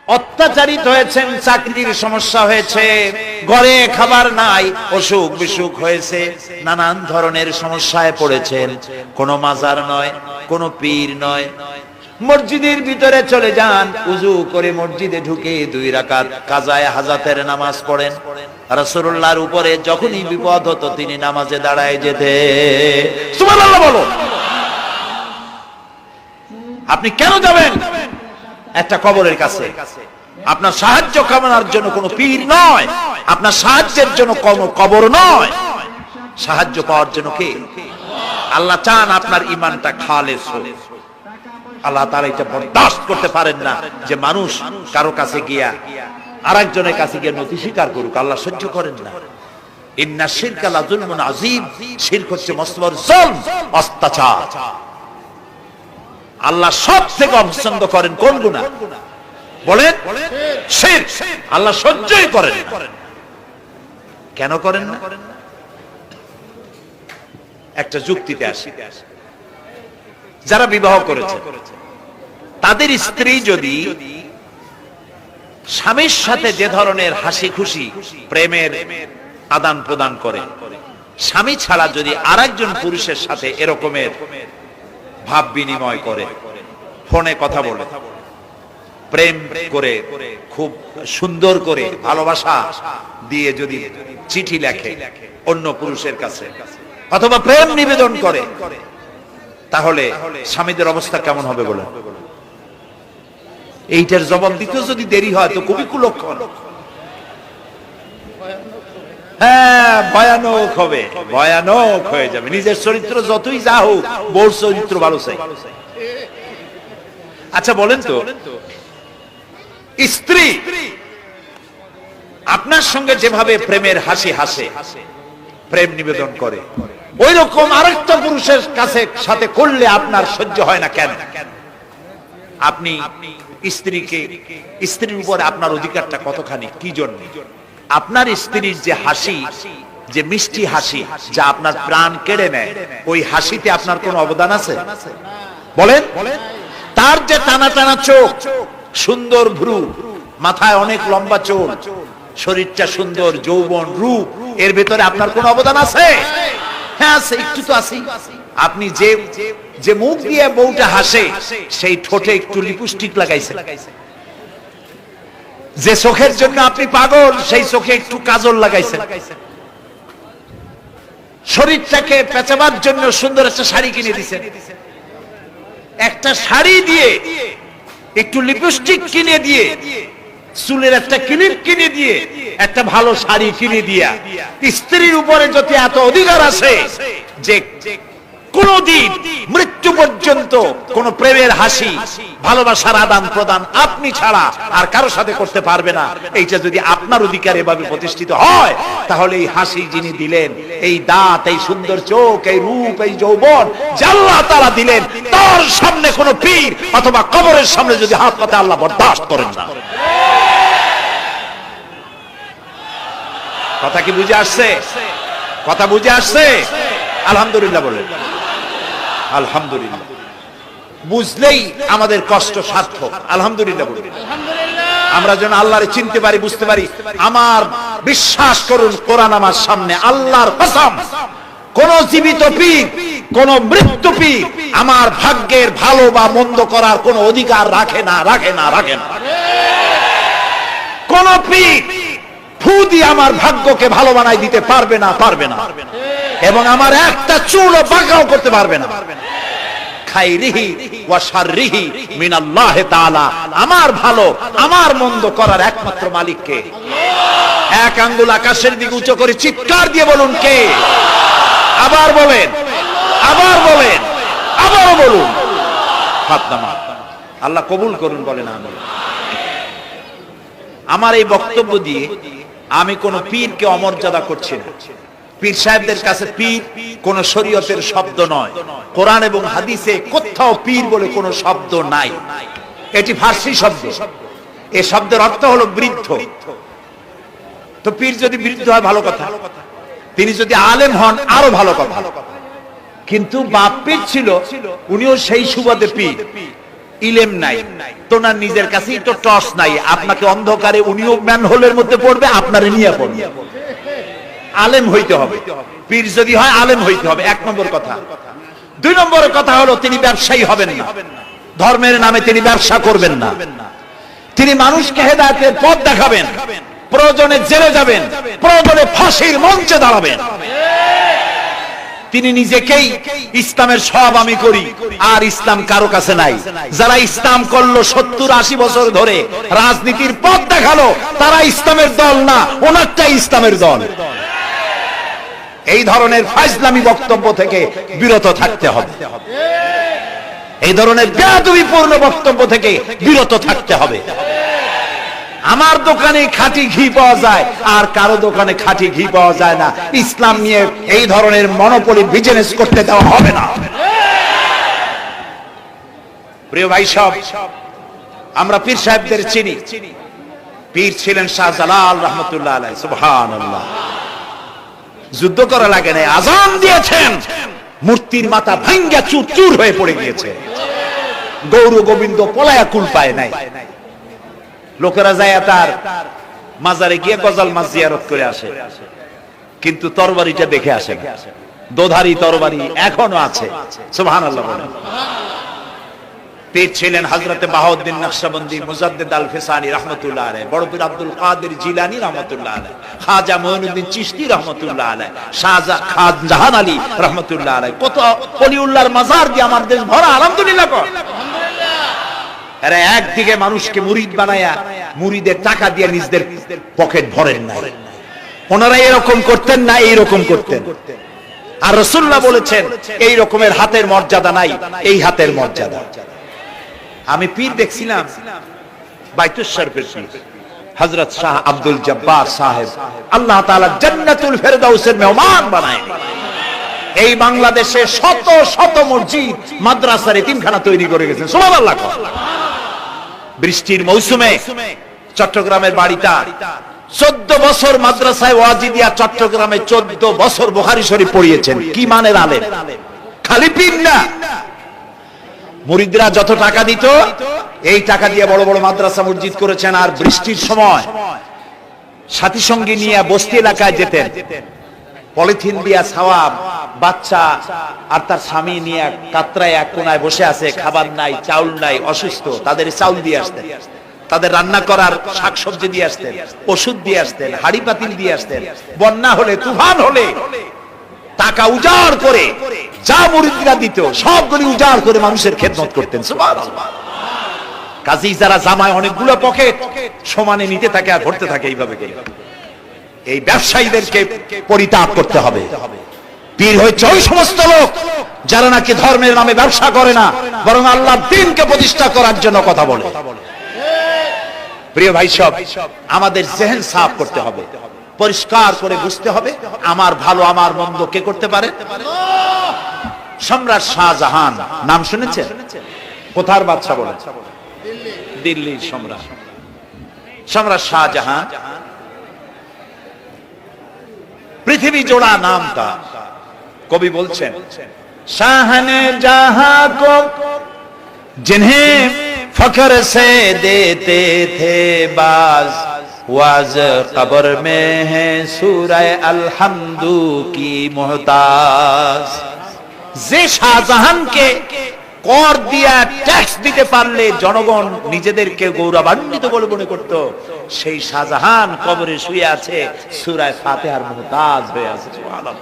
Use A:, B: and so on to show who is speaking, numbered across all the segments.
A: অত্যাচারিত হয়েছেন, চাকরির সমস্যা হয়েছে, ঘরে খাবার নাই, অসুখ বিসুখ হয়েছে, নানান ধরনের সমস্যায় পড়েছেন। কোনো মাজার নয়, কোনো পীর নয়, মসজিদের ভিতরে চলে যান, উযু করে মসজিদে ঢুকে 2 রাকাত কাজায়ে হাজাতের নামাজ পড়েন। রাসূলুল্লাহর উপরে যখনই বিপদ হতো তিনি নামাজে দাঁড়ায় যেতেন। সুবহানাল্লাহ বলো। আপনি কেন যাবেন একটা কবরের কাছে? আপনার সাহায্য কামনার জন্য কোনো পীর নয়, আপনার সাহায্যের জন্য কোনো কবর নয়, সাহায্য পাওয়ার জন্য কে? আল্লাহ চান আপনার ঈমানটা খালেস হোক। আল্লাহ তাআলা এটা বরদাস্ত করতে পারেন না যে মানুষ কারো কাছে গিয়া আরেকজনের কাছে গিয়ে নথি স্বীকার করুক। আল্লাহ সহ্য করেন না। ইন্না শিরকা লা যুলমুন আযীম, শিরক হচ্ছে মস্ত বড় জুলম, অত্যাচার। আল্লাহ সবথেকে অপছন্দ করেন কোন গুনাহ বলেন? শিরক। আল্লাহ সহ্যই করেন না। কেন করেন না? একটা যুক্তিতে আসি। যারা বিবাহ করেছে তাদের স্ত্রী যদি স্বামীর সাথে যে ধরনের হাসি খুশি প্রেমের আদান প্রদান করে, স্বামী ছাড়া যদি আরেকজন পুরুষের সাথে এরকমের ভাব বিনিময় করে, ফোনে কথা বলে, প্রেম করে, খুব সুন্দর করে ভালোবাসা দিয়ে যদি চিঠি লেখে অন্য পুরুষের কাছে অথবা প্রেম নিবেদন করে, তাহলে স্বামীদের অবস্থা কেমন হবে বলেন? এইটার জবাব দিতেও যদি দেরি হয় তো খুবই কুলক্ষণ। হ্যাঁ, ভয়ানক হবে, ভয়ানক হয়ে যাবে। নিজের চরিত্র যতই যা হোক, বউর চরিত্র ভালো চাই। আচ্ছা বলেন তো, স্ত্রী আপনার সঙ্গে যেভাবে প্রেমের হাসি হাসে, প্রেম নিবেদন করে, ওই রকম আরেকটা পুরুষের কাছে সাথে করলে আপনার সহ্য হয় না কেন? আপনি স্ত্রীকে, স্ত্রীর উপরে আপনার অধিকারটা কতখানি, কি জন্য? আপনার স্ত্রীর যে হাসি, যে মিষ্টি হাসি, যা আপনার প্রাণ কেড়ে নেয়, ওই হাসিতে আপনার কোনো অবদান আছে বলেন? তার যে টানা টানা চোখ, সুন্দর ভ্রু, মাথায় অনেক লম্বা চুল, শরীরটা সুন্দর, যৌবন, রূপ, এর ভেতরে আপনার কোনো অবদান আছে? হ্যাঁ আছে, একটু তো আছে। আপনি যে মুখ দিয়ে বউটা হাসে, সেই ঠোঁটে একটু লিপস্টিক লাগাইছেন। যে চোখের জন্য আপনি পাগল, সেই চোখে একটু কাজল লাগাইছেন। শরীরটাকে পেঁচাবার জন্য সুন্দর একটা শাড়ি কিনে দিয়েছেন। একটা শাড়ি দিয়ে, একটু লিপস্টিক কিনে দিয়ে, চুলের একটা ক্লিপ কিনে দিয়ে, একটা ভালো শাড়ি কিনে দিয়া, স্ত্রীর উপরে যদি এত অধিকার আছে যে কোনদিন মৃত্যু পর্যন্ত কোন প্রেমের হাসি, ভালোবাসার আদান প্রদান আপনি ছাড়া আর কারো সাথে করতে পারবে না, এইটা যদি আপনার অধিকার এভাবে প্রতিষ্ঠিত হয়, তাহলে এই হাসি যিনি দিলেন, এই দাঁত, এই সুন্দর চোখ, এই রূপ, এই যৌবন যা আল্লাহ তাআলা দিলেন, তার সামনে কোন পীর অথবা কবরের সামনে যদি হাত পাতে আল্লাহ বরদাস্ত করেন না। কথা কি বুঝে আসছে? কথা বুঝে আসছে? আলহামদুলিল্লাহ বলেন। আলহামদুলিল্লাহ। বুঝলেই আমাদের কষ্ট সার্থক। আলহামদুলিল্লাহ বলেন। আমরা যেন আল্লাহরে চিনতে পারি, বুঝতে পারি। আমার বিশ্বাস করুন, কোরআন আমার সামনে, আল্লাহর কসম, কোন জীবিত পীর, কোন মৃত্যু পীর আমার ভাগ্যের ভালো বা মন্দ করার কোন অধিকার রাখে না, রাখে না, রাখে না। কোন পীর ফু দিয়ে আমার ভাগ্যকে ভালো বানাই দিতে পারবে না, পারবে না, এবং আমার একটা চুলও বাঁকাও করতে পারবে না। খাইরিহি ওয়া শাররিহি মিনাল্লাহি তাআলা। আমার ভালো, আমার মন্দ করার একমাত্র মালিক কে? এক আঙ্গুল আকাশের দিকে উঁচু করে চিৎকার দিয়ে বলুন, কে? আবার বলেন, আবার বলেন, আবারও বলুন। হাত নামান। আল্লাহ কবুল করুন, বলেন আমিন। আমার এই বক্তব্য দিয়ে আমি কোন পীরকে অমর্যাদা করছি না। পীর সাহেবদের কাছে পীর কোন শরীয়তের শব্দ নয়। কোরআন এবং হাদিসে কোথাও পীর বলে কোন শব্দ নাই। এটি ফার্সি শব্দ। এই শব্দের অর্থ হলো বৃদ্ধ। তো পীর যদি বৃদ্ধ হয় ভালো কথা, তিনি যদি আলেম হন আরো ভালো কথা। কিন্তু বাপ পীর ছিল, উনিও সেই সুবাদে পীর। ইলেম নাই, তোনার নিজের কাছেই তো টর্চ নাই, আপনাকে অন্ধকারে উনিও ম্যান হোলের মধ্যে পড়বে, আপনারে নিয়ে পড়বে। আলেম হইতে হবে, পীর যদি হয় আলেম হইতে হবে, 1 নম্বর কথা। 2 নম্বর কথা হলো তিনি ব্যবসায়ী হবেন না, ধর্মের নামে তিনি ব্যবসা করবেন না, তিনি মানুষকে হেদায়েতের পথ দেখাবেন, প্রয়োজনে জেলে যাবেন, প্রয়োজনে ফাঁসির মঞ্চে দাঁড়াবেন। তিনি নিজেকেই ইসলামের সব আমি করি, আর ইসলাম কারো কাছে নাই। যারা ইসলাম করলো 70-80 বছর ধরে, রাজনীতির পথ দেখালো, তারা ইসলামের দল না, ওনারটাই ইসলামের দল। এই ধরনের ফাজলামি বক্তব্য থেকে বিরত থাকতে হবে, এই ধরনের বেয়াদবিপূর্ণ বক্তব্য থেকে বিরত থাকতে হবে। আমার দোকানে খাঁটি ঘি পাওয়া যায়, আর কারো দোকানে খাঁটি ঘি পাওয়া যায় না। ইসলাম নিয়ে এই ধরনের মনোপলি বিজনেস করতে দেওয়া হবে না। প্রিয় ভাই সব, আমরা পীর সাহেবদের চিনি। পীর ছিলেন শাহজালাল রহমতুল্লাহ আলাইহি, সুবহানাল্লাহ। যুদ্ধ করা লাগে না, আজান দিয়েছেন, মূর্তির মাথা ভাঙ্গা চুর চুর হয়ে পড়ে গিয়েছে। গৌর গোবিন্দ পলায়া কুল পায় নাই। লোকেরা যায় তার মাজারে গিয়ে গজাল মাছ জিয়ারত করে আসে, কিন্তু তরবারিটা দেখে আসে না। দোধারি তরবারি এখনো আছে, সুবহানাল্লাহ বলেন। পীর ছিলেন হযরতে বাহাউদ্দিন নকশবন্দি, মুজাদ্দিদ আল ফিসানি রাহমাতুল্লাহ আলাইহি, বড় পীর আব্দুল কাদের জিলানী রাহমাতুল্লাহ আলাইহি, খাজা মুঈনুদ্দিন চিশতি রাহমাতুল্লাহ আলাইহি, শাহজাহান আলী রাহমাতুল্লাহ আলাইহি। কত ওলিউল্লাহর মাজার দিয়ে আমার দেশ ভরা, আলহামদুলিল্লাহ। এরা একদিকে মানুষকে মুরিদ বানায়া মুরিদের টাকা দিয়ে নিজেদের পকেট ভরেন না, ওনারা এরকম করতেন না, এইরকম করতেন। আর রাসূলুল্লাহ বলেছেন এই রকমের হাতের মর্যাদা নাই, এই হাতের মর্যাদা। আমি পীর দেখছিলাম, বাইতুল শরীফের পীর হযরত শাহ আব্দুল জব্বার সাহেব, আল্লাহ তাআলা জান্নাতুল ফেরদাউসের মেহমান বানায়। এই বাংলাদেশে শত শত মসজিদ, মাদ্রাসার এতিমখানা তৈরি করে গেছেন, সুবহানাল্লাহ। বৃষ্টির মৌসুমে চট্টগ্রামের বাড়িটা 14 বছর মাদ্রাসায় ওয়াজিদিয়া চট্টগ্রামে 14 বছর বুখারী শরীফ পড়িয়েছেন। কি মানের আলেম, খালি পীর না। মুরিদরা যত টাকা দিত, এই টাকা দিয়ে বড় বড় মাদ্রাসা মসজিদ করেছেন। আর বৃষ্টির সময় সাথী সঙ্গী নিয়ে বস্তি এলাকায় যেতেন, পলিথিন দিয়া ছাওয়া, বাচ্চা আর তার স্বামী নিয়ে কাতরায় এক কোনায় বসে আছে, খাবার নাই, চাউল নাই, অসুস্থ, তাদের চাউল দিয়ে আসতেন, তাদের রান্না করার শাকসবজি দিয়ে আসতেন, ওষুধ দিয়ে আসতেন, হাড়ি পাতিল দিয়ে আসতেন। বন্যা হলে, তুফান হলে টাকা উজাড় করে যা মুরিদরা দিত সবগুলি উজাড় করে মানুষের খেদমত করতেন, সুবহানাল্লাহ। কাজী যারা জামায় অনেকগুলো পকেট সমানে নিতে থাকে আর ভরতে থাকে, এইভাবে করে এই ব্যবসায়ীদেরকে পরিত্যাগ করতে হবে। পীর হচ্ছে ওই সমস্ত লোক যারা নাকি ধর্মের নামে ব্যবসা করে না, বরং আল্লাহর দ্বীনকে প্রতিষ্ঠা করার জন্য কথা বলে। প্রিয় ভাই সব, আমাদের জেহেন সাফ করতে হবে, পরিষ্কার করে বুঝতে হবে আমার ভালো আমার মন্দ কে করতে পারে। সম্রাট শাহজাহান নাম শুনেছেন? কোথার বাদশা বলে? দিল্লির সম্রাট। সম্রাট শাহজাহান পৃথিবী জোড়া নামটা। কবি বলছেন, শাহনে জাহাं को जिन्हें फख्र से देते थे बाज, वाज कब्र में है सूरह अलहम्दु की मोहताज। যে শাহজাহানকে কর দিয়া ট্যাক্স দিতে পারলে জনগণ নিজেদেরকে গৌরবান্বিত বলে মনে করত, সেই শাহজাহান কবরে শুয়ে আছে, সূরা ফাতিহার মুহতাজ হয়ে আছে, সুবহানাল্লাহ।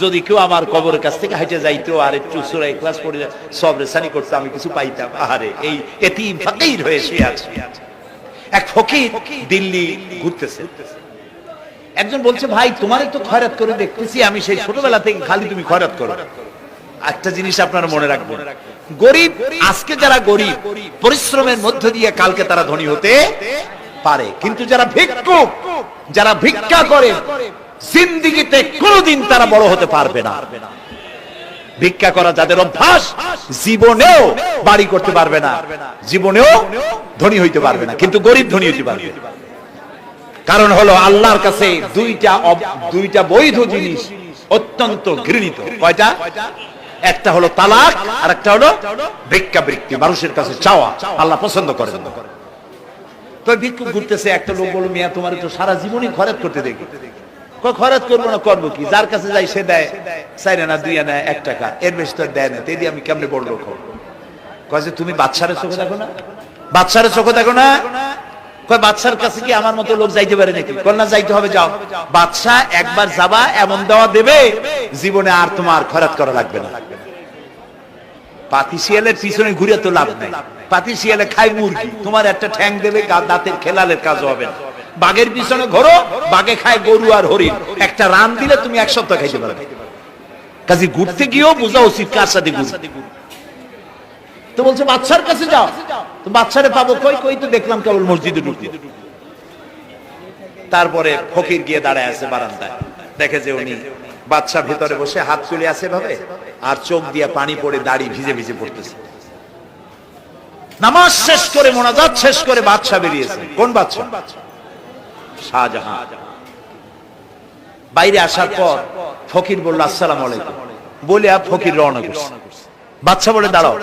A: যদি কেউ আমার কবরের কাছ থেকে হেঁটে যাইতো আর একটু সূরা ইখলাস পড়ে সবরে সানি করতে, আমি কিছু পাইতাম। আহারে, এই এতিম ফকির হয়ে শুয়ে আছে। এক ফকির দিল্লি ঘুরতেছে, একজন বলছে, ভাই তোমারে তো খয়রাত করে দেখতেছি আমি সেই ছোটবেলা থেকে, খালি তুমি খয়রাত করো। একটা জিনিস আপনারা মনে রাখবেন, গরিব আজকে যারা গরিব পরিশ্রমের মধ্য দিয়ে কালকে তারা ধনী হতে পারে, কিন্তু যারা ভিক্ষুক, যারা ভিক্ষা করে, জিন্দেগিতে কোনোদিন তারা বড় হতে পারবে না। ভিক্ষা করা যাদের অভ্যাস, জীবনেও বাড়ি করতে পারবে না, জীবনেও ধনী হইতে পারবে না, কিন্তু গরিব ধনী হইতে পারবে। কারণ হলো আল্লাহর কাছে দুইটা বৈধ জিনিস অত্যন্ত ঘৃণিত। কয়টা? একটা হলো তালাক, আর একটা হলো ভিক্ষাবৃত্তি, মানুষের কাছে চাওয়া। আল্লাহ পছন্দ করেন না। তো ভিক্ষুক ঘুরতেছে, একটা লোক বলল, মিয়া তোমার তো সারা জীবনই খরচ করতে দেখি। খরচ করবো না, করবো কি? যার কাছে যাই সে দেয় 4 আনা 2 আনা 1 টাকা, এর বেশি তো দেয় না। তেই দিয়ে আমি কেমনে বড় লোক হবো? কয় যে তুমি বাদশারে চোখে দেখো না, বাদশারে চোখে দেখো না। কয় বাদশার কাছে কি আমার মতো লোক যাইতে পারে নাকি? কয় না, যাইতে হবে, যাও। বাদশা একবার যাবা, এমন দেওয়া দেবে জীবনে আর তোমার খরচ করা লাগবে না। পাতি শিয়ালের পিছনে ঘুরে তো লাভ নাই। পাতি শিয়ালে খায় মুরগি, তোমার একটা ঠ্যাং দেবে, দাঁতের খেলালের কাজ হবে না। বাঘের পিছনে ঘোরো, বাঘে খায় গরু আর হরিণ, একটা রান দিলে তুমি 1 সপ্তাহ খাইতে পারবে। কাজে ঘুরতে গিয়েও বোঝা উচিত কার সাথে ঘুরছে। তো বলছে বাদশার কাছে যাও। তো বাদশারে পাবো কই? কই তো দেখলাম কেবল মসজিদে ঢুকতে। তারপরে ফকির গিয়ে দাঁড়ায় আছে বারান্দায়, দেখে যে উনি বাদশা ভিতরে বসে হাত তুলে আছে ভাবে, আর চোখ দিয়ে পানি পড়ে দাড়ি ভিজে ভিজে পড়তেছে। নামাজ শেষ করে, মোনাজাত শেষ করে বাদশা বেরিয়েছে। কোন বাদশা? শাহজাহান। বাইরে আসার পর ফকির বলল, আসসালামু আলাইকুম বলে ফকির রওনা করছে। বাদশা বলে, দাঁড়াও,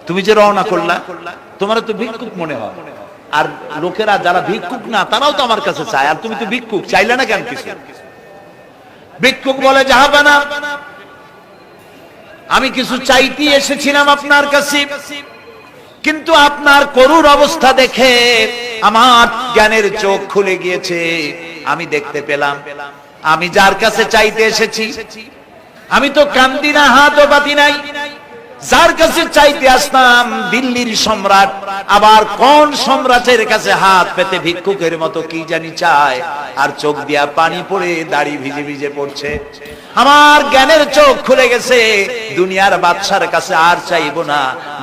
A: তুমি যে রওনা করলা, তোমার তো ভিক্ষুক মনে হয়, আর লোকেরা যারা ভিক্ষুক না তারাও তো আমার কাছে চায়, আর তুমি তো ভিক্ষুক, চাইলে না কেন কিছু? ভিক্ষুক বলে, জাহাবানা, আমি কিছু চাইতে এসেছিলাম আপনার কাছে, কিন্তু আপনার করুণ অবস্থা দেখে আমার জ্ঞানের চোখ খুলে গিয়েছে। আমি দেখতে পেলাম আমি যার কাছে চাইতে এসেছি, আমি তো কান্দি না, হাতও পাতি নাই। যার কাছে চাইতে আসতাম দিল্লির সম্রাট, আবার কোন সম্রাটের কাছে হাত পেতে ভিক্ষুকের মতো কি জানি চায়, আর চোখ দিয়া পানি পড়ে দাড়ি ভিজে ভিজে পড়ছে। আমার জ্ঞানের চোখ খুলে গেছে, দুনিয়ার বাদশার কাছে আর চাইবো না।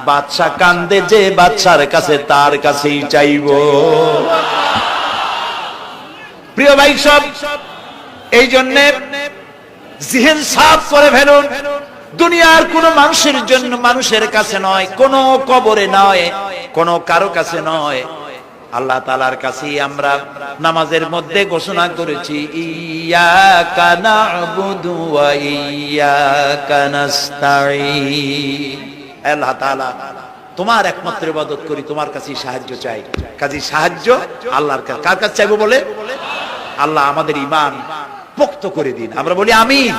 A: বাদশা কান্দে যে বাদশার কাছে, তার কাছেই চাইবো। প্রিয় ভাই সব, এই জন্যে জিহ্ন সাফ করে ফেলুন। দুনিয়ার কোন মানুষের জন্য, মানুষের কাছে নয়, কোন কবরে নয়, কোন কারো কাছে নয়, আল্লাহ তাআলার কাছেই আমরা নামাজের মধ্যে ঘোষণা করেছি, ইয়্যাকা না'বুদু ওয়া ইয়্যাকা নাস্তাঈন। আল্লাহ তাআলা তোমার একমাত্র ইবাদত করি, তোমার কাছেই সাহায্য চাই। কাজী সাহায্য আল্লাহর কাছে। কার কাছে চাইবো বলে? আল্লাহ আমাদের ঈমান পোক্ত করে দিন। আমরা বলি আমিন,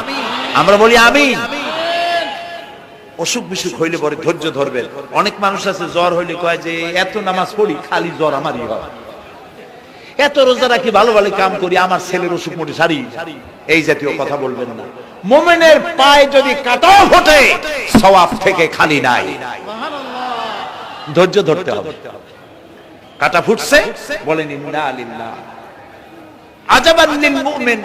A: আমরা বলি আমিন। অসুখ বিসুখ হইলে পরে ধৈর্য ধরবেন। অনেক মানুষ আছে জ্বর হইলে কয় যে এত নামাজ পড়ি খালি জ্বর আমারই হয়, এত রোজা রাখি, ভালো ভালো কাম করি, আমার ছেলের অসুখ মোটে সারি। এই জাতীয় কথা বলবেন না। মুমিনের পায়ে যদি কাঁটা ফোটে, সওয়াব থেকে খালি নাই। ধৈর্য ধরতে হবে। কাঁটা ফুটছে, বলেন ইন্না লিল্লাহ। আজাবান লিল মুমিন